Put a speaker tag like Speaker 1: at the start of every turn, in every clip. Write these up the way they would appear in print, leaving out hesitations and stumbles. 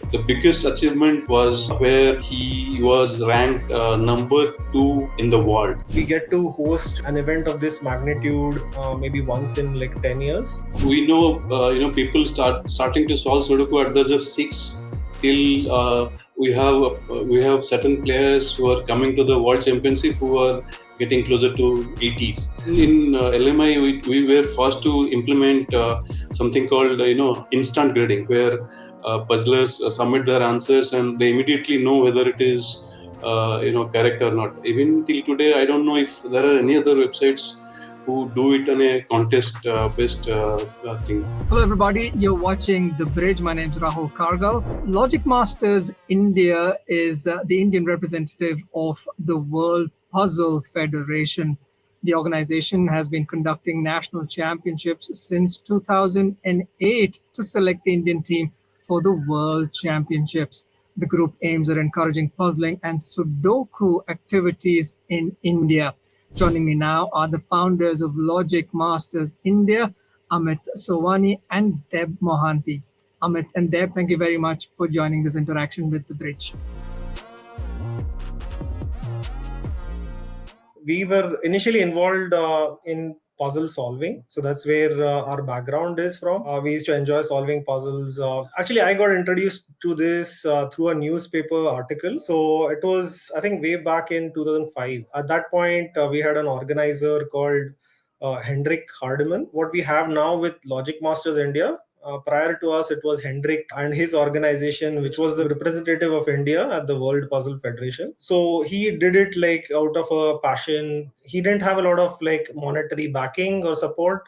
Speaker 1: The biggest achievement was where he was ranked number 2 in the world.
Speaker 2: We get to host an event of this magnitude maybe once in like 10 years.
Speaker 1: We know, people starting to solve Sudoku at the age of 6 till we have certain players who are coming to the World Championship who are getting closer to 80s. In LMI, we were first to implement something called instant grading, where puzzlers submit their answers and they immediately know whether it is correct or not. Even till today, I don't know if there are any other websites who do it on a contest-based thing.
Speaker 3: Hello everybody, you're watching The Bridge. My name is Rahul Kargal. Logic Masters India is the Indian representative of the World Puzzle Federation. The organization has been conducting national championships since 2008 to select the Indian team for the World Championships. The group aims at encouraging puzzling and Sudoku activities in India. Joining me now are the founders of Logic Masters India, Amit, Sowani, and Deb Mohanty. Amit and Deb, thank you very much for joining this interaction with The Bridge.
Speaker 2: We were initially involved in puzzle solving. So that's where our background is from. We used to enjoy solving puzzles. Actually, I got introduced to this through a newspaper article. So it was, I think, way back in 2005. At that point, we had an organizer called Hendrik Hardeman. What we have now with Logic Masters India, prior to us, it was Hendrik and his organization, which was the representative of India at the World Puzzle Federation. So he did it like out of a passion. He didn't have a lot of like monetary backing or support.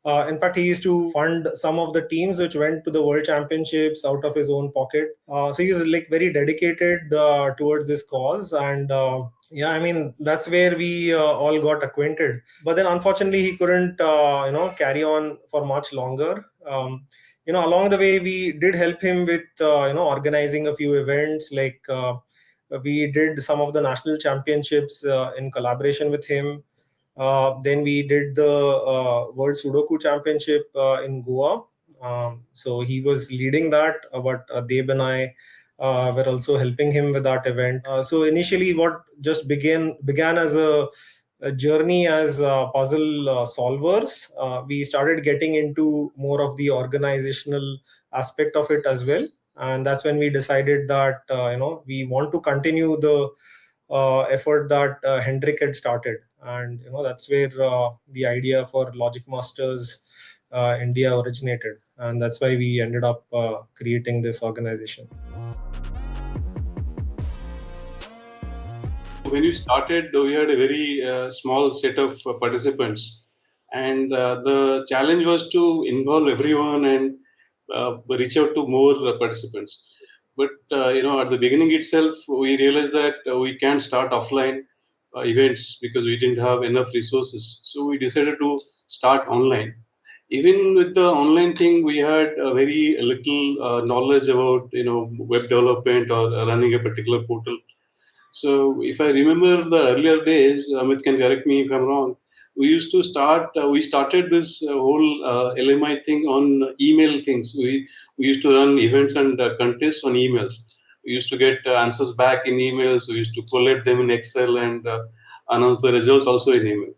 Speaker 2: In fact, he used to fund some of the teams which went to the World Championships out of his own pocket. So he was like very dedicated towards this cause. And yeah, I mean, that's where we all got acquainted. But then unfortunately, he couldn't, carry on for much longer. Along the way, we did help him with, organizing a few events. Like we did some of the national championships in collaboration with him. Then we did the World Sudoku Championship in Goa. So he was leading that, but Deb and I were also helping him with that event. So initially, what just began as a journey as puzzle solvers, we started getting into more of the organizational aspect of it as well. And that's when we decided that, we want to continue the effort that Hendrik had started. And, that's where the idea for Logic Masters India originated. And that's why we ended up creating this organization.
Speaker 1: When we started, we had a very small set of participants, and the challenge was to involve everyone and reach out to more participants. But at the beginning itself, we realized that we can't start offline events because we didn't have enough resources. So we decided to start online. Even with the online thing, we had very little knowledge about web development or running a particular portal. So if I remember the earlier days, Amit can correct me if I'm wrong. We used to we started this whole LMI thing on email things. We used to run events and contests on emails. We used to get answers back in emails. We used to collate them in Excel and announce the results also in email.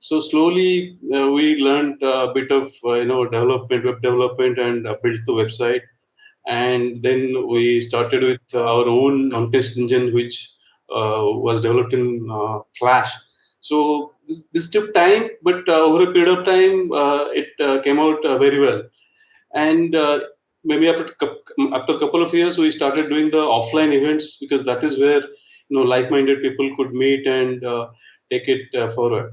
Speaker 1: So slowly we learned a bit of development, web development, and built the website. And then we started with our own contest engine, which was developed in Flash. So this took time, but over a period of time, it came out very well. And maybe after a couple of years, we started doing the offline events because that is where like-minded people could meet and take it forward.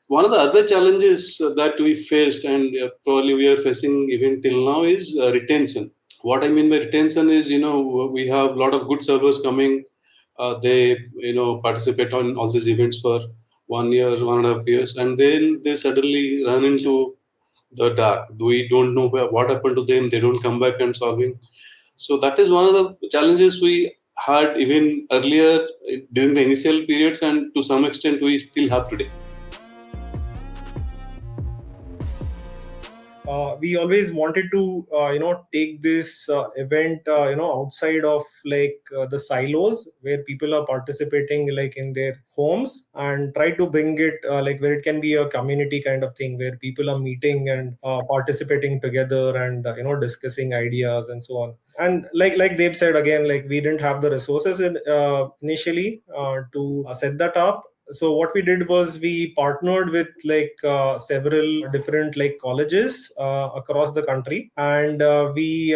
Speaker 1: One of the other challenges that we faced, and probably we are facing even till now, is retention. What I mean by retention is, we have a lot of good servers coming. They participate on all these events for 1 year, 1.5 years, and then they suddenly run into the dark. We don't know what happened to them. They don't come back and solving. So that is one of the challenges we had even earlier during the initial periods, and to some extent we still have today.
Speaker 2: we always wanted to take this event outside of the silos where people are participating like in their homes, and try to bring it where it can be a community kind of thing where people are meeting and participating together and discussing ideas and so on. And like they've said again, like we didn't have the resources initially to set that up. So what we did was we partnered with several different colleges across the country, and we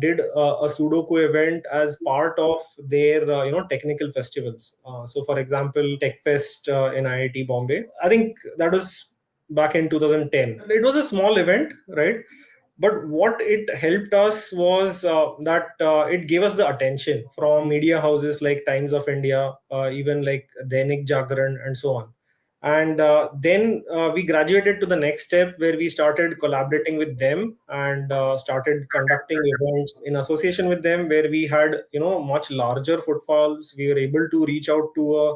Speaker 2: did a Sudoku event as part of their technical festivals. So for example, Tech Fest in IIT Bombay, I think that was back in 2010. It was a small event, right? But what it helped us was that it gave us the attention from media houses like Times of India, even like Dainik Jagran, and so on. And then we graduated to the next step where we started collaborating with them and started conducting events in association with them, where we had much larger footfalls. We were able to reach out to a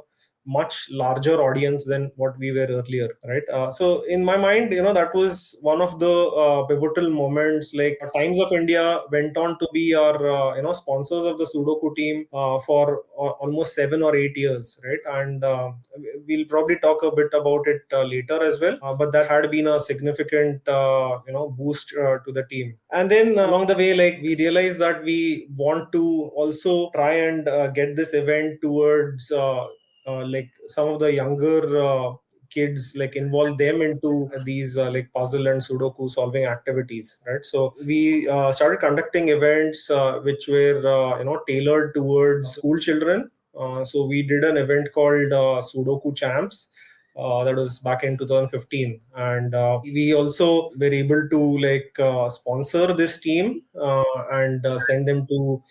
Speaker 2: much larger audience than what we were earlier, right? So in my mind, that was one of the pivotal moments. Like Times of India went on to be our sponsors of the Sudoku team for almost 7 or 8 years, right? And we'll probably talk a bit about it later as well, but that had been a significant boost to the team. And then along the way, like we realized that we want to also try and get this event towards like some of the younger kids, like involve them into these like puzzle and Sudoku solving activities, right? So we started conducting events which were tailored towards school children. So we did an event called Sudoku Champs. That was back in 2015, and we also were able to sponsor this team and send them to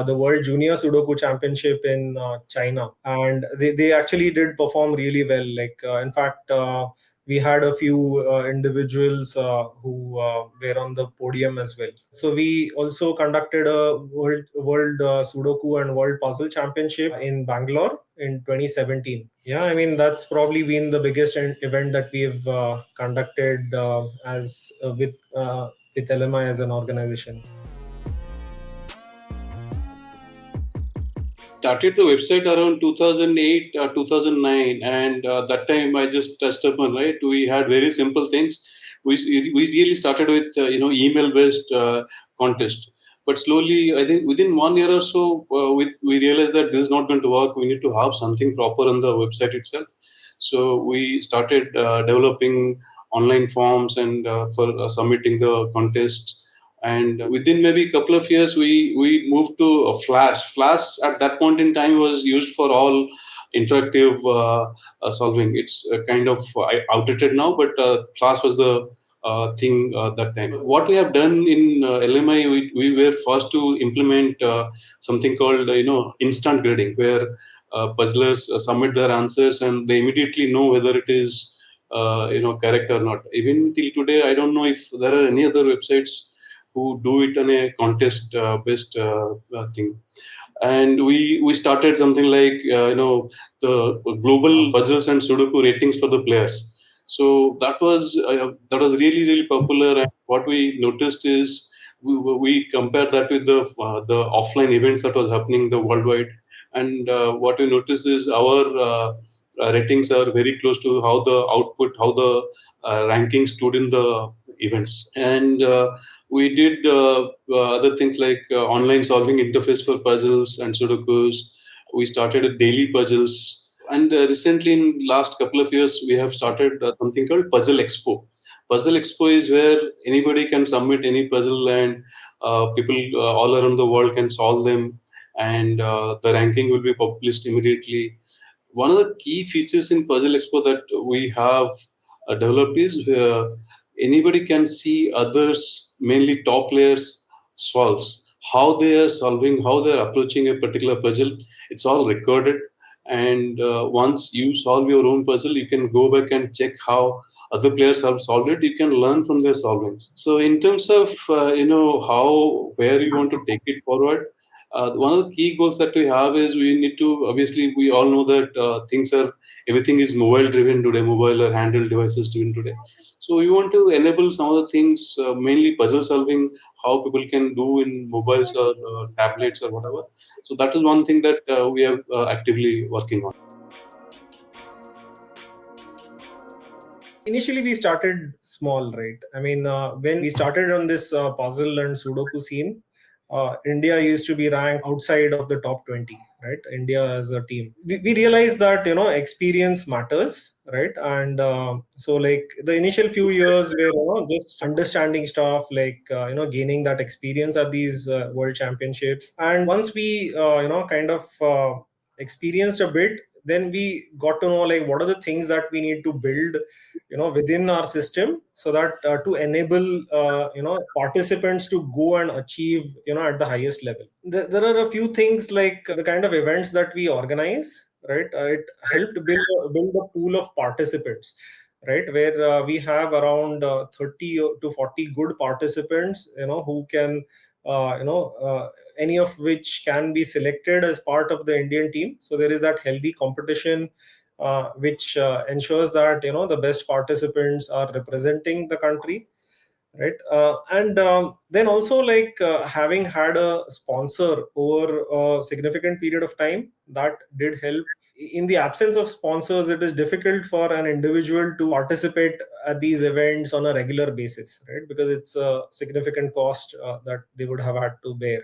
Speaker 2: the World Junior Sudoku Championship in China, and they actually did perform really well. In fact, we had a few individuals who were on the podium as well. So we also conducted a World Sudoku and World Puzzle Championship in Bangalore in 2017. Yeah, I mean that's probably been the biggest event that we've conducted as with LMI as an organization.
Speaker 1: Started the website around 2008 2009, and that time I just touched upon, right, we had very simple things. We really started with email based contest, but slowly I think within 1 year or so we realized that this is not going to work. We need to have something proper on the website itself. So we started developing online forms and for submitting the contest. And within maybe a couple of years, we moved to a Flash. Flash at that point in time was used for all interactive solving. It's kind of outdated now, but Flash was the thing that time. What we have done in LMI, we were first to implement something called instant grading, where puzzlers submit their answers and they immediately know whether it is correct or not. Even till today, I don't know if there are any other websites who do it on a contest based thing. And we started something like the global puzzles and Sudoku ratings for the players. So that was really popular. And what we noticed is we compared that with the offline events that was happening the worldwide. And what we noticed is our ratings are very close to how the output, how the ranking stood in the events. And we did other things like online solving interface for puzzles and Sudokus. We started with daily puzzles. And recently, in last couple of years, we have started something called Puzzle Expo. Puzzle Expo is where anybody can submit any puzzle, and people all around the world can solve them, and the ranking will be published immediately. One of the key features in Puzzle Expo that we have developed is anybody can see others, mainly top players, solves. How they are solving, how they are approaching a particular puzzle. It's all recorded. And once you solve your own puzzle, you can go back and check how other players have solved it. You can learn from their solvings. So in terms of how where you want to take it forward, One of the key goals that we have is we need to, obviously, we all know that everything is mobile driven today, mobile or handheld devices driven today. So we want to enable some of the things, mainly puzzle solving, how people can do in mobiles or tablets or whatever. So that is one thing that we are actively working on.
Speaker 2: Initially we started small, right? I mean, when we started on this puzzle and Sudoku scene, India used to be ranked outside of the top 20, right? India as a team. We realized that, experience matters, right? And so like the initial few years were, just understanding stuff, like, gaining that experience at these world championships. And once we, kind of experienced a bit, then we got to know like what are the things that we need to build within our system, so that to enable participants to go and achieve at the highest level. There are a few things like the kind of events that we organize, right? It helped build a pool of participants, right, where we have around 30 to 40 good participants who can any of which can be selected as part of the Indian team. So there is that healthy competition, which ensures that the best participants are representing the country, right? And then also like having had a sponsor over a significant period of time, that did help. In the absence of sponsors, it is difficult for an individual to participate at these events on a regular basis, right? Because it's a significant cost that they would have had to bear,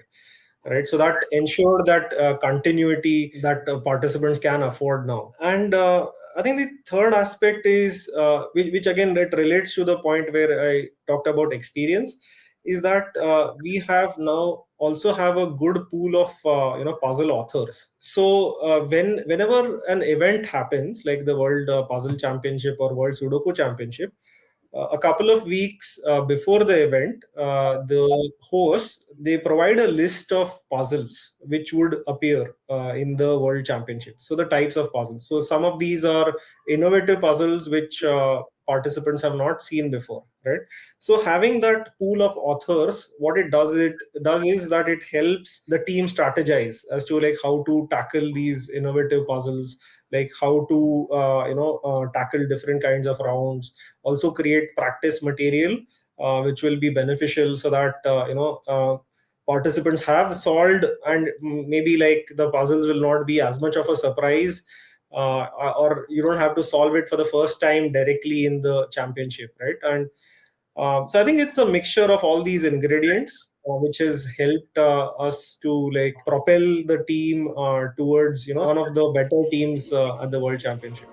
Speaker 2: right? So that ensured that continuity that participants can afford now. And I think the third aspect is, which again it relates to the point where I talked about experience, is that we have now also have a good pool of puzzle authors. So whenever an event happens, like the World Puzzle Championship or World Sudoku Championship, a couple of weeks before the event, the hosts, they provide a list of puzzles which would appear in the World Championship. So the types of puzzles. So some of these are innovative puzzles which participants have not seen before, right? So having that pool of authors, what it does is that it helps the team strategize as to like how to tackle these innovative puzzles, like how to tackle different kinds of rounds, also create practice material which will be beneficial, so that participants have solved, and maybe like the puzzles will not be as much of a surprise, or you don't have to solve it for the first time directly in the championship, right? And so I think it's a mixture of all these ingredients which has helped us to like propel the team towards one of the better teams at the World Championship.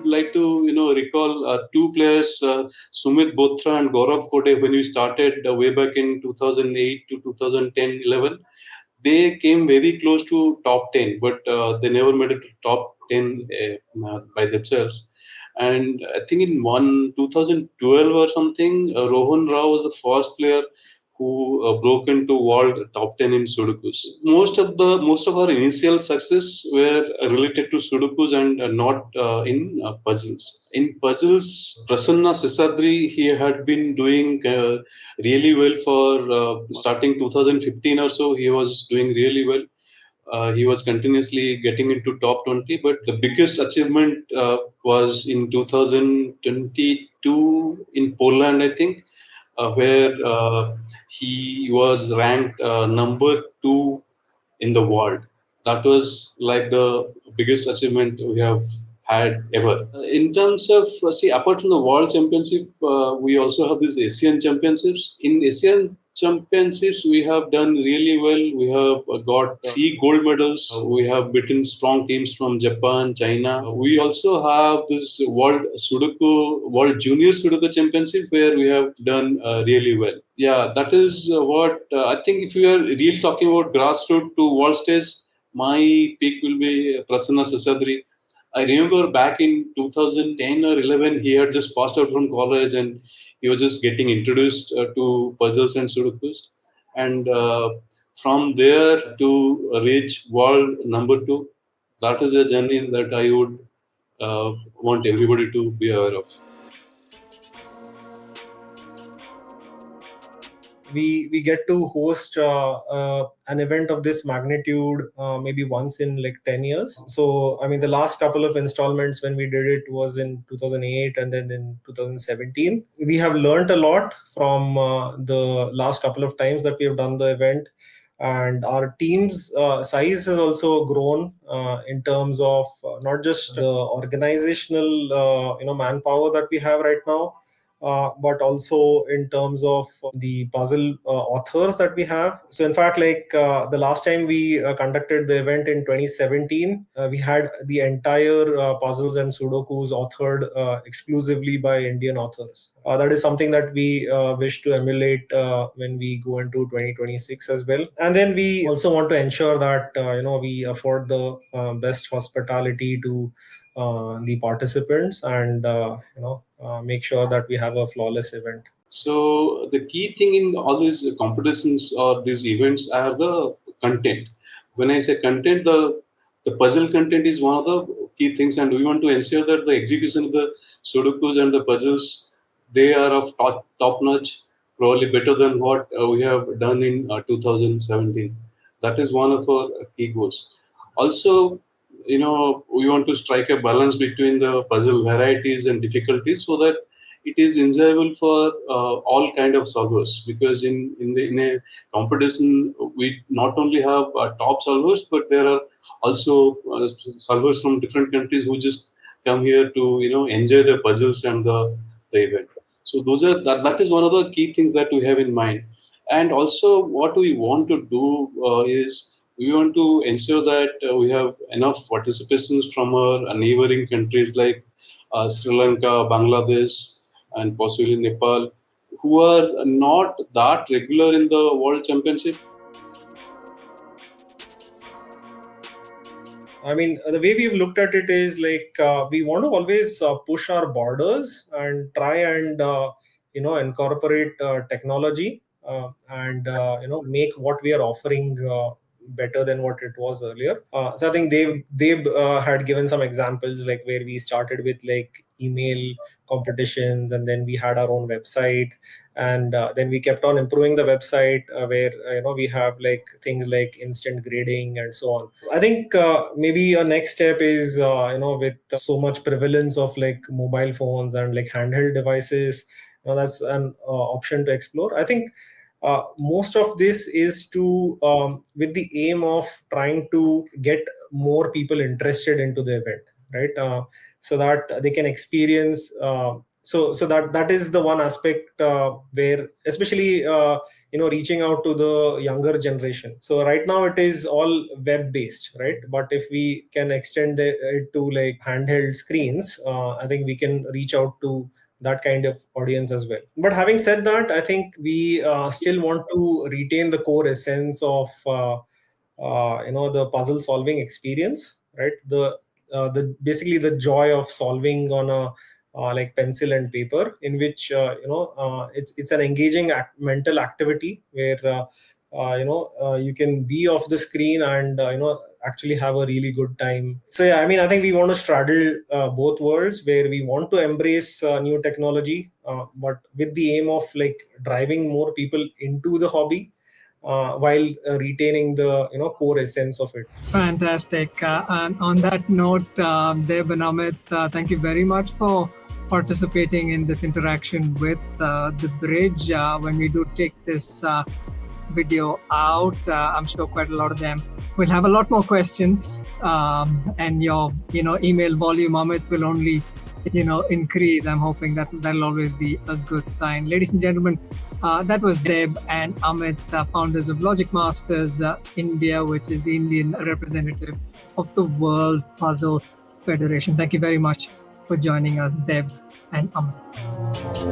Speaker 1: Like to recall two players, Sumit Botra and Gaurav Kode, when we started way back in 2008 to 2010-11. They came very close to top 10, but they never made it to top 10 by themselves. And I think in 2012 or something, Rohan Rao was the first player who broke into world top 10 in Sudokus. Most of our initial success were related to Sudokus and not in puzzles. In puzzles, Prasanna Sisadri, he had been doing really well for starting 2015 or so. He was doing really well. He was continuously getting into top 20, but the biggest achievement was in 2022 in Poland, I think, where he was ranked number 2 in the world. That was like the biggest achievement we have had ever. In terms of, see, apart from the World Championship, we also have these Asian Championships. In Asian Championships, we have done really well. We have got 3 gold medals. We have beaten strong teams from Japan, China. We also have this World Junior Sudoku Championship, where we have done really well. Yeah, that is what I think. If you are really talking about grassroots to world stage, my peak will be Prasanna Sisadri. I remember back in 2010 or 11, he had just passed out from college and he was just getting introduced to puzzles and Sudokus. And from there to reach world number 2, that is a journey that I would want everybody to be aware of.
Speaker 2: we get to host an event of this magnitude maybe once in like 10 years. So I mean, the last couple of installments when we did it was in 2008 and then in 2017. We have learned a lot from the last couple of times that we have done the event, and our team's size has also grown in terms of not just the organizational manpower that we have right now, but also in terms of the puzzle authors that we have. So in fact, like the last time we conducted the event in 2017, we had the entire puzzles and Sudokus authored exclusively by Indian authors. That is something that we wish to emulate when we go into 2026 as well. And then we also want to ensure that we afford the best hospitality to the participants, and make sure that we have a flawless event.
Speaker 1: So the key thing in all these competitions or these events are the content. When I say content, the puzzle content is one of the key things, and we want to ensure that the execution of the Sudokus and the puzzles, they are of top notch, probably better than what we have done in 2017. That is one of our key goals. Also, we want to strike a balance between the puzzle varieties and difficulties so that it is enjoyable for all kind of solvers, because in a competition we not only have top solvers, but there are also solvers from different countries who just come here to enjoy the puzzles and the event. So that is one of the key things that we have in mind. And also what we want to do is we want to ensure that we have enough participations from our neighboring countries like Sri Lanka, Bangladesh, and possibly Nepal, who are not that regular in the World Championship.
Speaker 2: I mean, the way we've looked at it is like we want to always push our borders and try and incorporate technology and make what we are offering better than what it was earlier. So I think they had given some examples, like where we started with like email competitions, and then we had our own website, and then we kept on improving the website where we have like things like instant grading and so on. I think maybe a next step is with so much prevalence of like mobile phones and like handheld devices, that's an option to explore. I think most of this is to with the aim of trying to get more people interested into the event, right? So that they can experience so that is the one aspect where especially reaching out to the younger generation. So right now it is all web based, right? But if we can extend it to like handheld screens, I think we can reach out to that kind of audience as well. But having said that, I think we still want to retain the core essence of the puzzle solving experience, right? The basically the joy of solving on a like pencil and paper, in which it's an engaging mental activity where you can be off the screen and actually have a really good time. So yeah, I mean, I think we want to straddle both worlds, where we want to embrace new technology, but with the aim of like driving more people into the hobby while retaining the core essence of it.
Speaker 3: Fantastic. And on that note, Deb and Amit, thank you very much for participating in this interaction with the bridge. When we do take this video out, I'm sure quite a lot of them will have a lot more questions, and your email volume, Amit, will only increase. I'm hoping that'll always be a good sign. Ladies and gentlemen, that was Deb and Amit, founders of Logic Masters India, which is the Indian representative of the World Puzzle Federation. Thank you very much for joining us, Deb and Amit.